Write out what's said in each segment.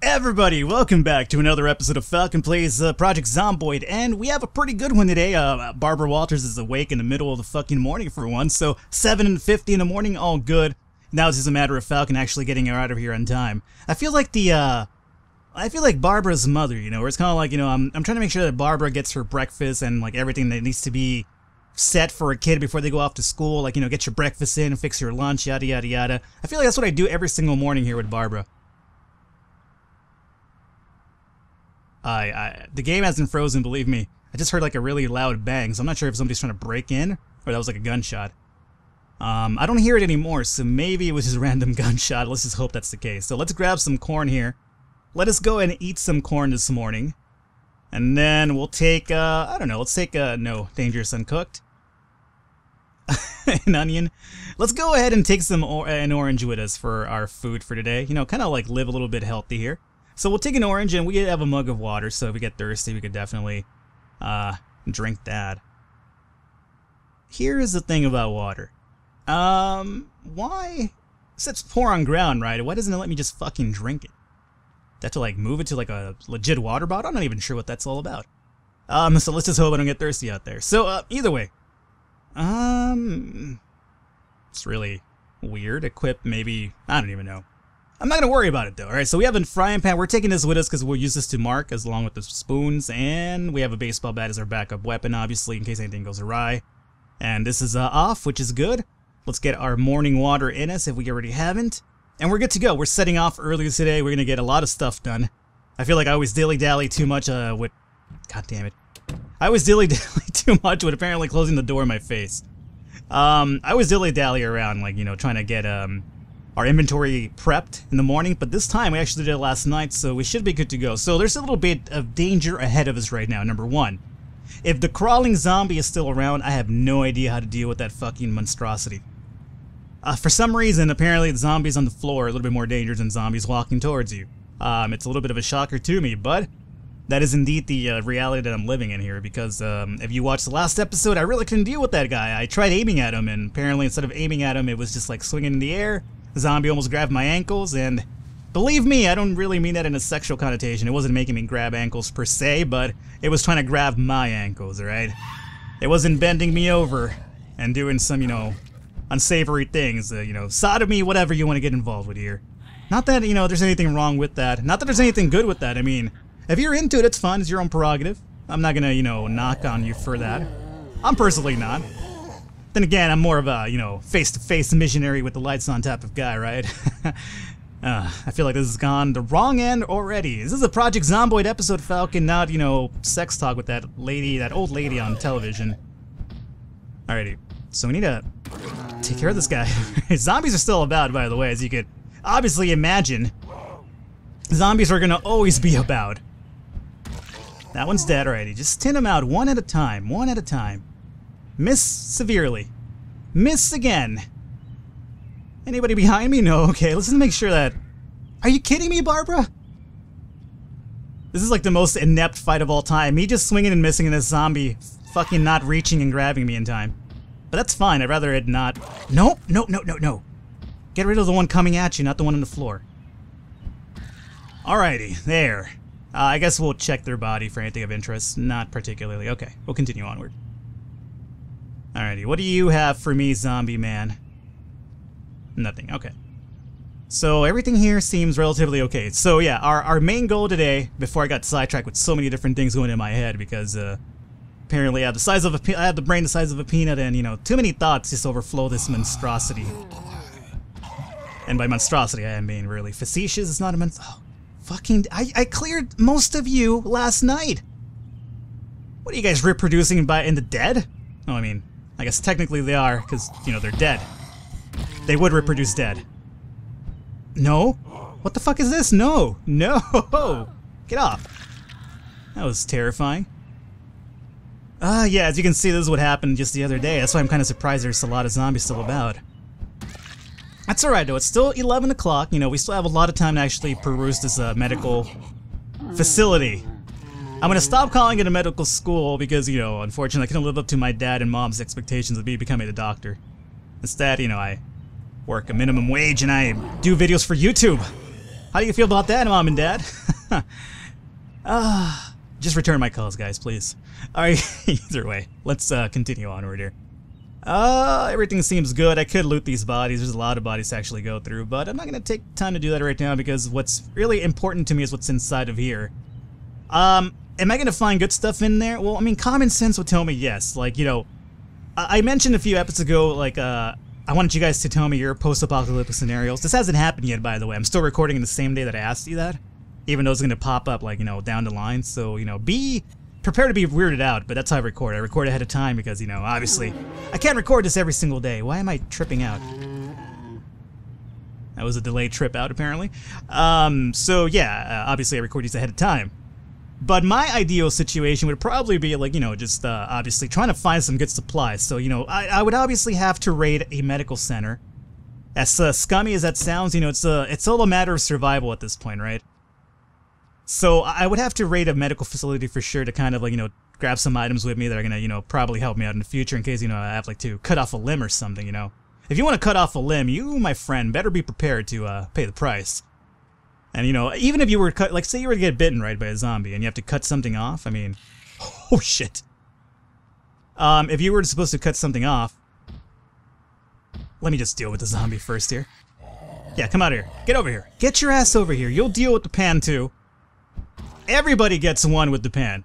Everybody, welcome back to another episode of Falcon Plays Project Zomboid, and we have a pretty good one today. Barbara Walters is awake in the middle of the fucking morning for once, so 7:50 in the morning, all good. Now it's just a matter of Falcon actually getting her out of here on time. I feel like Barbara's mother, you know, where it's kind of like, you know, I'm trying to make sure that Barbara gets her breakfast and like everything that needs to be set for a kid before they go off to school, like, you know, get your breakfast in, fix your lunch, yada yada yada. I feel like that's what I do every single morning here with Barbara. The game hasn't frozen, believe me. I just heard like a really loud bang, so I'm not sure if somebody's trying to break in or that was like a gunshot. I don't hear it anymore, so maybe it was just a random gunshot. Let's just hope that's the case. So let's grab some corn here. Let us go and eat some corn this morning. And then we'll take, I don't know, let's take, no, dangerous uncooked. An onion. Let's go ahead and take some an orange with us for our food for today. You know, kind of like live a little bit healthy here. So we'll take an orange, and we have a mug of water, so if we get thirsty, we could definitely drink that. Here's the thing about water. Why? It says pour on ground, right? Why doesn't it let me just fucking drink it? Do I have to, like, move it to, like, a legit water bottle? I'm not even sure what that's all about. So let's just hope I don't get thirsty out there. So, either way. It's really weird. Equip, maybe, I don't even know. I'm not going to worry about it, though. Alright, so we have a frying pan. We're taking this with us because we'll use this to mark as along with the spoons. And we have a baseball bat as our backup weapon, obviously, in case anything goes awry. And this is off, which is good. Let's get our morning water in us if we already haven't. And we're good to go. We're setting off early today. We're going to get a lot of stuff done. I feel like I always dilly-dally too much with... God damn it. I always dilly-dally too much with apparently closing the door in my face. I always dilly-dally around, like, you know, trying to get, our inventory prepped in the morning, but this time we actually did it last night, so we should be good to go. So there's a little bit of danger ahead of us right now. Number one, if the crawling zombie is still around, I have no idea how to deal with that fucking monstrosity. For some reason, apparently the zombies on the floor are a little bit more dangerous than zombies walking towards you. It's a little bit of a shocker to me, but that is indeed the reality that I'm living in here, because if you watched the last episode, I really couldn't deal with that guy. I tried aiming at him, and apparently instead of aiming at him, it was just like swinging in the air. The zombie almost grabbed my ankles, and believe me, I don't really mean that in a sexual connotation. It wasn't making me grab ankles per se, but it was trying to grab my ankles, alright? It wasn't bending me over and doing some, you know, unsavory things, you know, sodomy, whatever you want to get involved with here. Not that, you know, there's anything wrong with that. Not that there's anything good with that. I mean, if you're into it, it's fun. It's your own prerogative. I'm not gonna, you know, knock on you for that. I'm personally not. Then again, I'm more of a, you know, face-to-face missionary with the lights on type of guy, right? I feel like this has gone the wrong end already. This is a Project Zomboid episode, Falcon, not, you know, sex talk with that lady, that old lady on television. Alrighty, so we need to take care of this guy. Zombies are still about, by the way, as you could obviously imagine. Zombies are gonna always be about. That one's dead already. Just tin them out one at a time, one at a time. Miss severely. Miss again. Anybody behind me? No. Okay, let's just make sure that... Are you kidding me, Barbara? This is like the most inept fight of all time. Me just swinging and missing and this zombie fucking not reaching and grabbing me in time. But that's fine. I'd rather it not... No, no, no, no, no. Get rid of the one coming at you, not the one on the floor. Alrighty, there. I guess we'll check their body for anything of interest. Not particularly. Okay, we'll continue onward. Alrighty, what do you have for me, zombie man? Nothing, okay. So everything here seems relatively okay. So yeah, our main goal today, before I got sidetracked with so many different things going in my head, because apparently I have the brain the size of a peanut, and you know, too many thoughts just overflow this monstrosity. And by monstrosity, I am being really facetious. It's not a oh, fucking, I cleared most of you last night. What are you guys reproducing in the dead? Oh, I mean, I guess technically they are, because, you know, they're dead. They would reproduce dead. No? What the fuck is this? No! No! Get off! That was terrifying. Yeah, as you can see, this is what happened just the other day. That's why I'm kind of surprised there's a lot of zombies still about. That's alright, though. It's still 11 o'clock. You know, we still have a lot of time to actually peruse this medical facility. I'm gonna stop calling it a medical school because, you know, unfortunately I couldn't live up to my dad and mom's expectations of me becoming a doctor. Instead, you know, I work a minimum wage and I do videos for YouTube. How do you feel about that, Mom and Dad? Just return my calls, guys, please. Alright, either way, let's continue onward here. Everything seems good. I could loot these bodies. There's a lot of bodies to actually go through, but I'm not going to take time to do that right now because what's really important to me is what's inside of here. Am I going to find good stuff in there? Well, I mean, common sense would tell me yes. Like, you know, I mentioned a few episodes ago, like, I wanted you guys to tell me your post-apocalyptic scenarios. This hasn't happened yet, by the way. I'm still recording in the same day that I asked you that, even though it's going to pop up, like, you know, down the line. So, you know, be prepared to be weirded out, but that's how I record. I record ahead of time because, you know, obviously, I can't record this every single day. Why am I tripping out? That was a delayed trip out, apparently. So, yeah, obviously I record these ahead of time. But my ideal situation would probably be, like, you know, just, obviously trying to find some good supplies. So, you know, I would obviously have to raid a medical center. As scummy as that sounds, you know, it's all a matter of survival at this point, right? So I would have to raid a medical facility for sure to kind of, like, you know, grab some items with me that are gonna, you know, probably help me out in the future in case, you know, I have, like, to cut off a limb or something, you know. If you want to cut off a limb, you, my friend, better be prepared to, pay the price. And, you know, even if you were cut, like, say you were to get bitten, right, by a zombie and you have to cut something off, I mean, oh shit. If you were supposed to cut something off, let me just deal with the zombie first here. Yeah, come out here. Get over here. Get your ass over here. You'll deal with the pan too. Everybody gets one with the pan.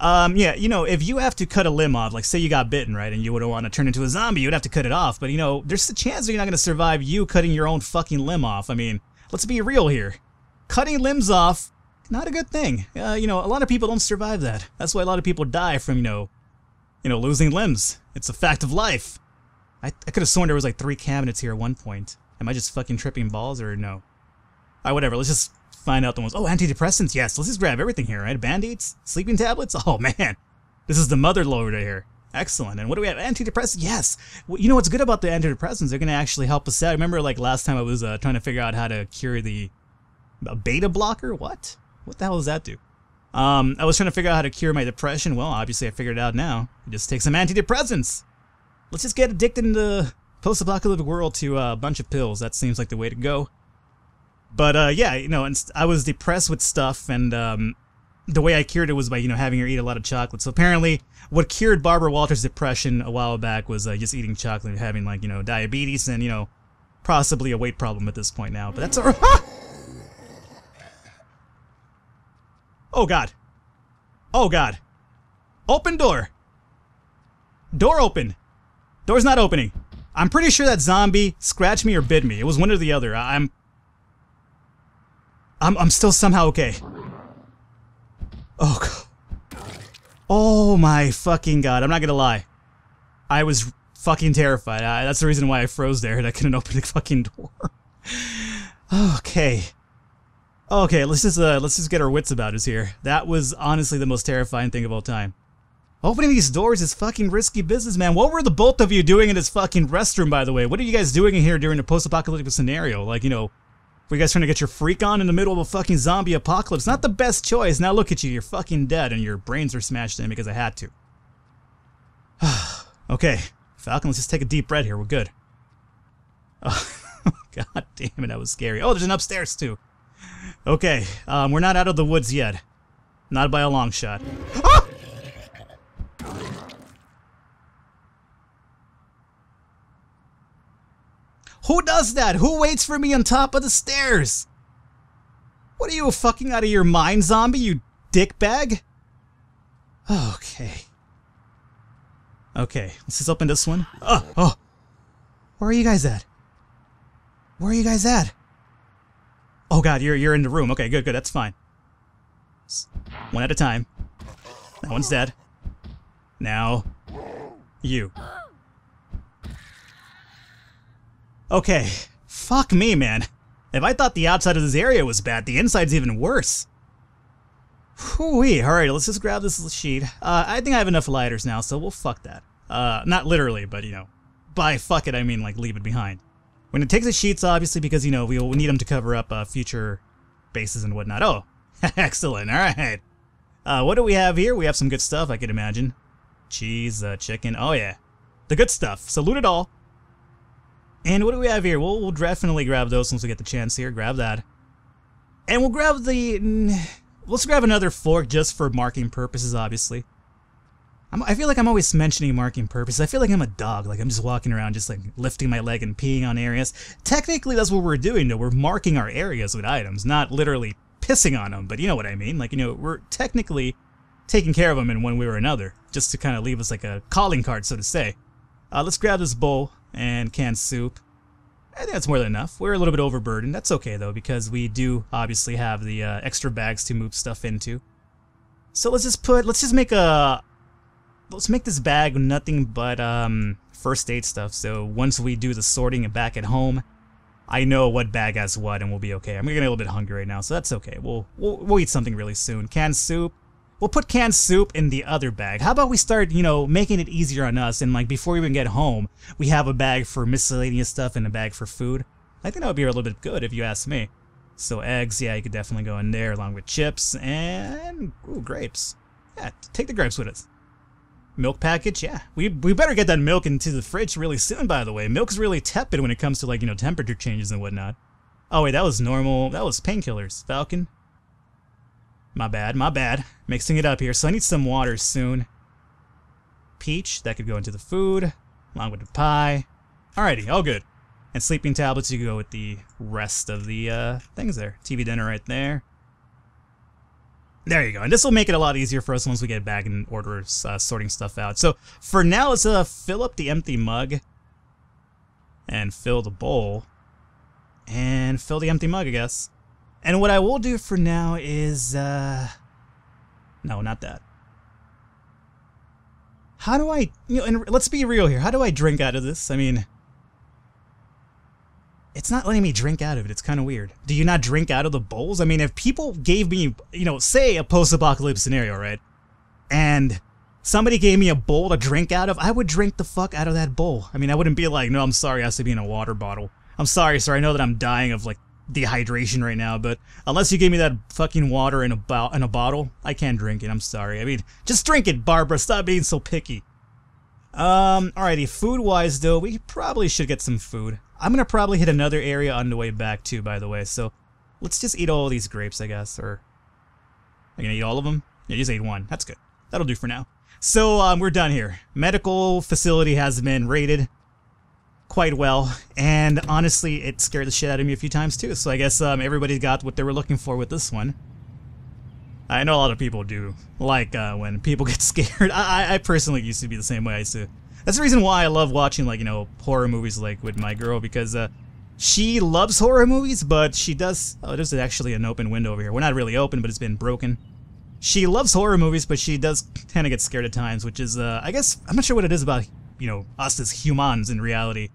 Yeah, you know, if you have to cut a limb off, like say you got bitten, right, and you would want to turn into a zombie, you would have to cut it off. But, you know, there's a chance that you're not going to survive you cutting your own fucking limb off. I mean, let's be real here. Cutting limbs off, not a good thing. You know, a lot of people don't survive that. That's why a lot of people die from, you know, losing limbs. It's a fact of life. I could have sworn there was like 3 cabinets here at one point. Am I just fucking tripping balls or no? Alright, whatever. Let's just find out the ones. Oh, antidepressants. Yes, let's just grab everything here, right? Band-aids? Sleeping tablets? Oh, man. This is the mother load right here. Excellent. And what do we have? Antidepressants? Yes. Well, you know what's good about the antidepressants? They're going to actually help us out. Remember, like, last time I was trying to figure out how to cure the beta blocker? What? What the hell does that do? I was trying to figure out how to cure my depression. Well, obviously I figured it out now. Just take some antidepressants. Let's just get addicted in the post-apocalyptic world to a bunch of pills. That seems like the way to go. But, yeah, you know, I was depressed with stuff, and the way I cured it was by, you know, having her eat a lot of chocolate. So apparently, what cured Barbara Walters' depression a while back was just eating chocolate and having, like, you know, diabetes and, you know, possibly a weight problem at this point now. But that's alright. Oh, God. Oh, God. Open door. Door open. Door's not opening. I'm pretty sure that zombie scratched me or bit me. It was one or the other. I'm still somehow okay. Oh, God. Oh my fucking God. I'm not gonna lie. I was fucking terrified. That's the reason why I froze there and I couldn't open the fucking door. Okay. Okay, let's just get our wits about us here. That was honestly the most terrifying thing of all time. Opening these doors is fucking risky business, man. What were the both of you doing in this fucking restroom, by the way? What are you guys doing in here during the post-apocalyptic scenario? Like, you know, were you guys trying to get your freak on in the middle of a fucking zombie apocalypse? Not the best choice. Now look at you. You're fucking dead and your brains are smashed in because I had to. Okay, Falcon, let's just take a deep breath here. We're good. Oh, God damn it, that was scary. Oh, there's an upstairs, too. Okay, we're not out of the woods yet. Not by a long shot. Ah! Who does that? Who waits for me on top of the stairs? What are you, fucking out of your mind, zombie, you dickbag? Okay. Okay, let's just open this one. Oh! Where are you guys at? Where are you guys at? Oh, God, you're in the room. Okay, good, that's fine. One at a time. That one's dead. Now, you. Okay, fuck me, man. If I thought the outside of this area was bad, the inside's even worse. Whew-wee. Alright, let's just grab this sheet. I think I have enough lighters now, so we'll fuck that. Not literally, but, you know, by fuck it, I mean, like, leave it behind. We're gonna take the sheets, obviously, because, you know, we'll need them to cover up future bases and whatnot. Oh, excellent. Alright. What do we have here? We have some good stuff, I could imagine. Cheese, chicken. Oh, yeah. The good stuff. Salute it all. And what do we have here? We'll definitely grab those once we get the chance here. Grab that. And we'll grab the... Let's grab another fork just for marking purposes, obviously. I feel like I'm always mentioning marking purposes. I feel like I'm a dog, like I'm just walking around just like lifting my leg and peeing on areas. Technically, that's what we're doing, though. We're marking our areas with items, not literally pissing on them, but you know what I mean. Like, you know, we're technically taking care of them in one way or another, just to kind of leave us like a calling card, so to say. Let's grab this bowl and canned soup. I think that's more than enough. We're a little bit overburdened. That's okay, though, because we do obviously have the extra bags to move stuff into. So let's just make this bag nothing but first aid stuff. So once we do the sorting back at home, I know what bag has what, and we'll be okay. I'm getting a little bit hungry right now, so that's okay. We'll eat something really soon. Canned soup. We'll put canned soup in the other bag. How about we start, you know, making it easier on us, and like before we even get home, we have a bag for miscellaneous stuff and a bag for food. I think that would be a little bit good if you ask me. So eggs, yeah, you could definitely go in there along with chips and grapes. Yeah, take the grapes with us. Milk package, yeah. We better get that milk into the fridge really soon, by the way. Milk's really tepid when it comes to, like, you know, temperature changes and whatnot. Oh, wait, that was normal. That was painkillers. Falcon. My bad, my bad. Mixing it up here. So I need some water soon. Peach, that could go into the food, along with the pie. Alrighty, all good. And sleeping tablets, you can go with the rest of the things there. TV dinner right there. There you go. And this will make it a lot easier for us once we get back and order sorting stuff out. So for now, let's fill up the empty mug. And fill the bowl. And fill the empty mug, I guess. And what I will do for now is, no, not that. How do I, you know, and let's be real here. How do I drink out of this? I mean, it's not letting me drink out of it. It's kind of weird. Do you not drink out of the bowls? I mean, if people gave me, you know, say a post-apocalypse scenario, right? And somebody gave me a bowl to drink out of, I would drink the fuck out of that bowl. I mean, I wouldn't be like, no, I'm sorry, it has to be in a water bottle. I'm sorry, sir, I know that I'm dying of, like, dehydration right now, but unless you give me that fucking water in a bottle, I can't drink it. I'm sorry. I mean, just drink it, Barbara. Stop being so picky. Alrighty. Food-wise, though, we probably should get some food. I'm gonna probably hit another area on the way back too, by the way. So let's just eat all these grapes, I guess. Or are you gonna eat all of them? Yeah, just ate one. That's good. That'll do for now. So we're done here. Medical facility has been raided quite well, and honestly, it scared the shit out of me a few times too. So I guess everybody got what they were looking for with this one. I know a lot of people do like when people get scared. I personally used to be the same way. That's the reason why I love watching, like, you know, horror movies, like with my girl, because she loves horror movies, but she does. Oh, there's actually an open window over here. We're not really open, but it's been broken. She loves horror movies, but she does kind of get scared at times, which is, I guess, I'm not sure what it is about, you know, us as humans in reality.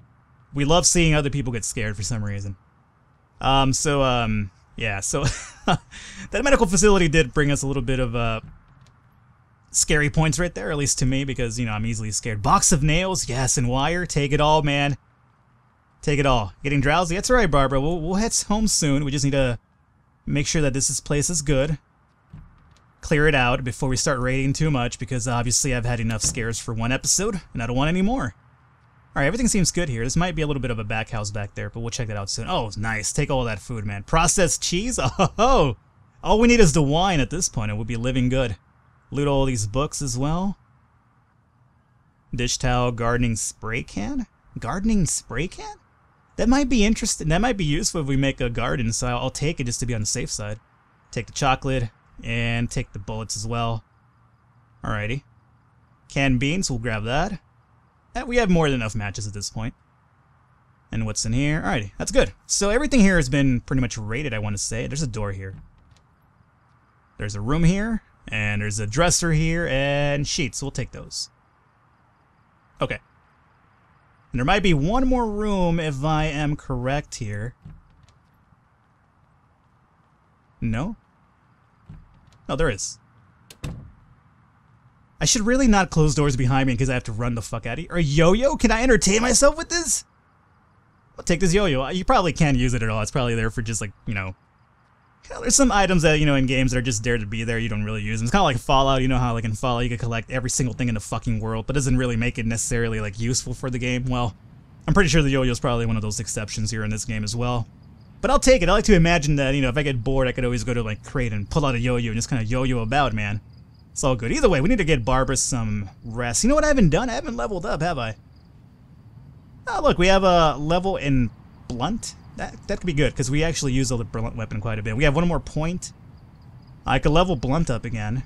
We love seeing other people get scared for some reason. Yeah, so that medical facility did bring us a little bit of scary points right there, at least to me, because, you know, I'm easily scared. Box of nails, yes, and wire. Take it all, man. Take it all. Getting drowsy? That's alright, Barbara. We'll head home soon. We just need to make sure that this place is good. Clear it out before we start raiding too much, because obviously I've had enough scares for one episode, and I don't want any more. Alright, everything seems good here. This might be a little bit of a back house back there, but we'll check that out soon. Oh, nice. Take all that food, man. Processed cheese? Oh, all we need is the wine at this point, and we'll be living good. Loot all these books as well. Dish towel, gardening spray can? Gardening spray can? That might be interesting. That might be useful if we make a garden, so I'll take it just to be on the safe side. Take the chocolate, and take the bullets as well. Alrighty. Canned beans, we'll grab that. We have more than enough matches at this point. And what's in here? Alrighty, that's good. So everything here has been pretty much raided, I want to say. There's a door here. There's a room here. And there's a dresser here, and sheets. We'll take those. Okay. And there might be one more room if I am correct here. No? No, there is. I should really not close doors behind me because I have to run the fuck out of here. Or yo-yo? Can I entertain myself with this? I'll take this yo-yo. You probably can't use it at all. It's probably there for just, like, you know... There's some items that, you know, in games that are just there to be there. You don't really use them. It's kind of like Fallout. You know how, like, in Fallout you can collect every single thing in the fucking world, but doesn't really make it necessarily, like, useful for the game. Well, I'm pretty sure the yo-yo is probably one of those exceptions here in this game as well. But I'll take it. I like to imagine that, you know, if I get bored, I could always go to, like, crate and pull out a yo-yo and just kind of yo-yo about, man. It's all good. Either way, we need to get Barbara some rest. You know what I haven't done? I haven't leveled up, have I? Oh, look, we have a level in blunt. That could be good, because we actually use the blunt weapon quite a bit. We have one more point. I could level blunt up again.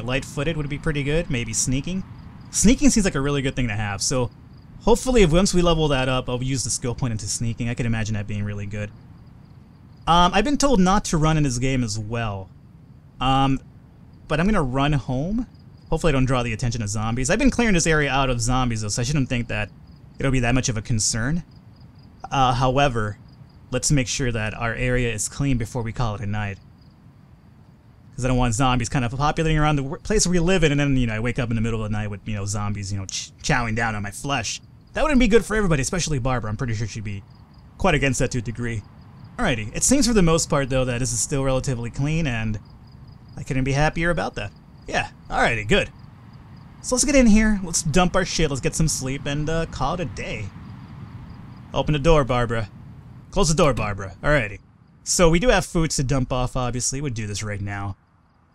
Light-footed would be pretty good. Maybe sneaking. Sneaking seems like a really good thing to have, so hopefully if once we level that up, I'll use the skill point into sneaking. I can imagine that being really good. I've been told not to run in this game as well. But I'm gonna run home. Hopefully I don't draw the attention of zombies. I've been clearing this area out of zombies though, so I shouldn't think that it'll be that much of a concern. However, let's make sure that our area is clean before we call it a night. Because I don't want zombies kind of populating around the place we live in, and then, you know, I wake up in the middle of the night with, you know, zombies, you know, chowing down on my flesh. That wouldn't be good for everybody, especially Barbara. I'm pretty sure she'd be quite against that to a degree. Alrighty, it seems for the most part, though, that this is still relatively clean, and I couldn't be happier about that. Yeah, alrighty, good. So let's get in here, let's dump our shit, let's get some sleep, and call it a day. Open the door, Barbara. Close the door, Barbara. Alrighty. So we do have foods to dump off, obviously. We'll do this right now.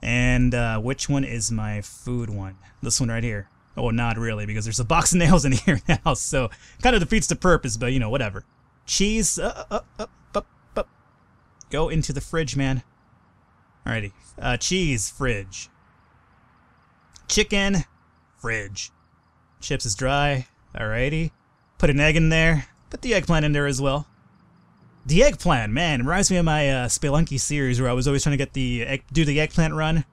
And which one is my food one? This one right here. Oh, not really, because there's a box of nails in here now, so kind of defeats the purpose, but, you know, whatever. Cheese, up. Go into the fridge, man. Alrighty. Cheese, fridge. Chicken, fridge. Chips is dry. Alrighty. Put an egg in there. Put the eggplant in there as well. The eggplant, man, it reminds me of my Spelunky series where I was always trying to get do the eggplant run.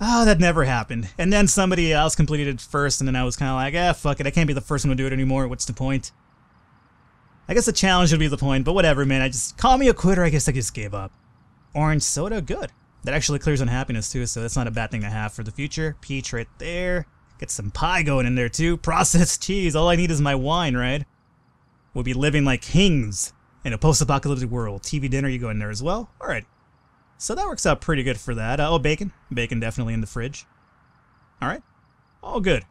Oh, that never happened. And then somebody else completed it first, and then I was kind of like, ah, fuck it, I can't be the first one to do it anymore. What's the point? I guess the challenge would be the point, but whatever, man. I just call me a quitter. I guess I just gave up. Orange soda, good. That actually clears unhappiness too, so that's not a bad thing to have for the future. Peach right there. Get some pie going in there too. Processed cheese. All I need is my wine, right? We'll be living like kings in a post-apocalyptic world. TV dinner, you go in there as well. Alright. So that works out pretty good for that. Oh, bacon. Bacon definitely in the fridge. Alright. All good.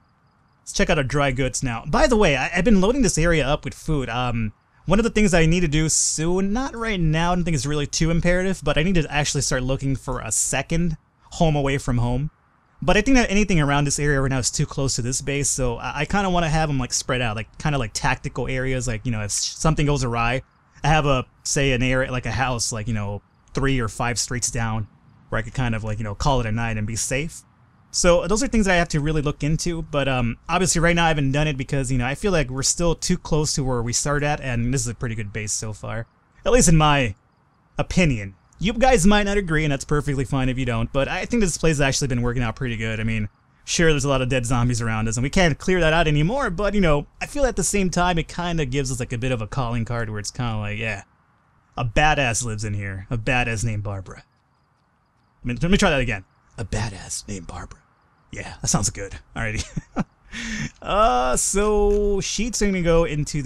Let's check out our dry goods now. By the way, I've been loading this area up with food. One of the things I need to do soon, not right now, I don't think it's really too imperative, but I need to actually start looking for a second home away from home. But I think that anything around this area right now is too close to this base, so I kind of want to have them like spread out, like kind of like tactical areas, like, you know, if something goes awry, I have say an area, like a house, like, you know, 3 or 5 streets down, where I could kind of like, you know, call it a night and be safe. So those are things that I have to really look into, but obviously right now I haven't done it because, you know, I feel like we're still too close to where we start at, and this is a pretty good base so far. At least in my opinion. You guys might not agree, and that's perfectly fine if you don't, but I think this place has actually been working out pretty good. I mean, sure, there's a lot of dead zombies around us, and we can't clear that out anymore, but, you know, I feel at the same time it kind of gives us like a bit of a calling card where it's kind of like, yeah, a badass lives in here. A badass named Barbara. I mean, let me try that again. A badass named Barbara. Yeah, that sounds good. Alrighty. So sheets are gonna go into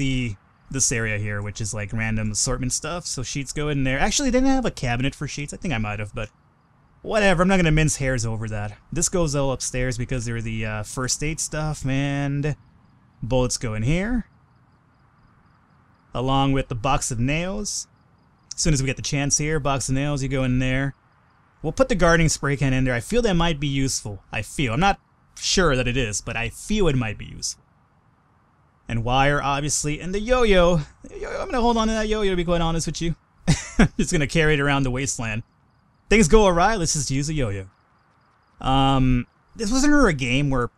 this area here, which is like random assortment stuff. So sheets go in there. Actually, they didn't have a cabinet for sheets. I think I might have, but whatever. I'm not gonna mince hairs over that. This goes all upstairs because they're the first aid stuff, and bullets go in here, along with the box of nails. As soon as we get the chance here, box of nails, you go in there. We'll put the gardening spray can in there. I feel that might be useful. I'm not sure that it is, but I feel it might be useful. And wire, obviously, and the yo-yo. I'm going to hold on to that yo-yo, to be quite honest with you. I'm just going to carry it around the wasteland. Things go awry, let's just use a yo-yo. This wasn't a game where...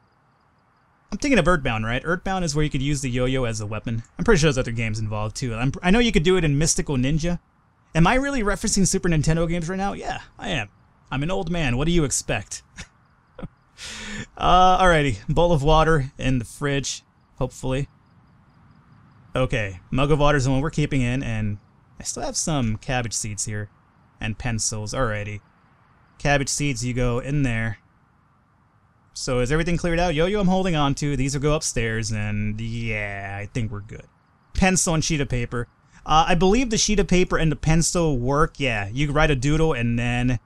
I'm thinking of Earthbound, right? Earthbound is where you could use the yo-yo as a weapon. I'm pretty sure there's other games involved, too. I know you could do it in Mystical Ninja. Am I really referencing Super Nintendo games right now? Yeah, I am. I'm an old man. What do you expect? Alrighty. Bowl of water in the fridge, hopefully. Okay, mug of water is the one we're keeping in, and I still have some cabbage seeds here. And pencils. Alrighty. Cabbage seeds, you go in there. So is everything cleared out? Yo-yo I'm holding on to. These will go upstairs, and yeah, I think we're good. Pencil and sheet of paper. I believe the sheet of paper and the pencil work. Yeah, you write a doodle and then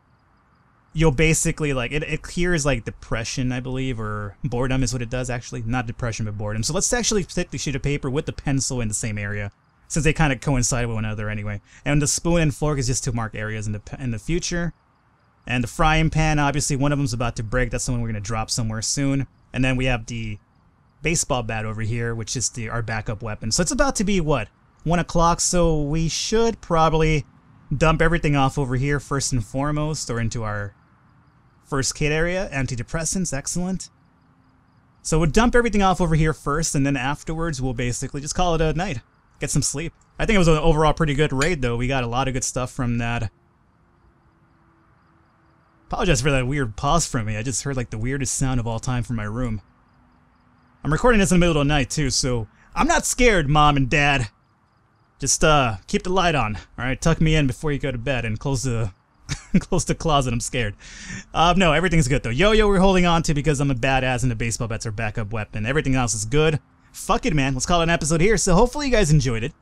you'll basically like it clears like depression, I believe, or boredom is what it does actually. Not depression, but boredom. So let's actually stick the sheet of paper with the pencil in the same area, since they kind of coincide with one another anyway. And the spoon and fork is just to mark areas in the future. And the frying pan, obviously, one of them's about to break. That's the one we're gonna drop somewhere soon. And then we have the baseball bat over here, which is our backup weapon. So it's about to be what, 1 o'clock. So we should probably dump everything off over here first and foremost, or into our first kit area. Antidepressants, excellent. So we'll dump everything off over here first, and then afterwards we'll basically just call it a night. Get some sleep. I think it was an overall pretty good raid, though. We got a lot of good stuff from that. Apologize for that weird pause from me. I just heard like the weirdest sound of all time from my room. I'm recording this in the middle of the night, too, so I'm not scared, Mom and Dad. Just keep the light on, alright? Tuck me in before you go to bed and close the close the closet. I'm scared. No, everything's good though. Yo-yo we're holding on to because I'm a badass and the baseball bat's our backup weapon. Everything else is good. Fuck it, man. Let's call it an episode here. So hopefully you guys enjoyed it.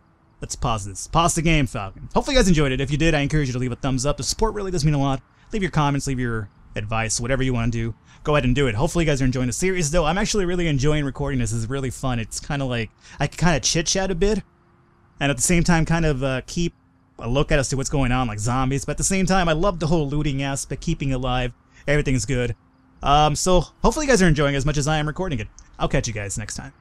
Let's pause this. Pause the game, Falcon. Hopefully you guys enjoyed it. If you did, I encourage you to leave a thumbs up. The support really does mean a lot. Leave your comments, leave your advice, whatever you want to do. Go ahead and do it. Hopefully you guys are enjoying the series though. I'm actually really enjoying recording this. It's really fun. It's kind of like, I can kind of chit-chat a bit. And at the same time kind of keep a look at as to what's going on, like zombies. But at the same time, I love the whole looting aspect, keeping alive. Everything's good. So hopefully you guys are enjoying it as much as I am recording it. I'll catch you guys next time.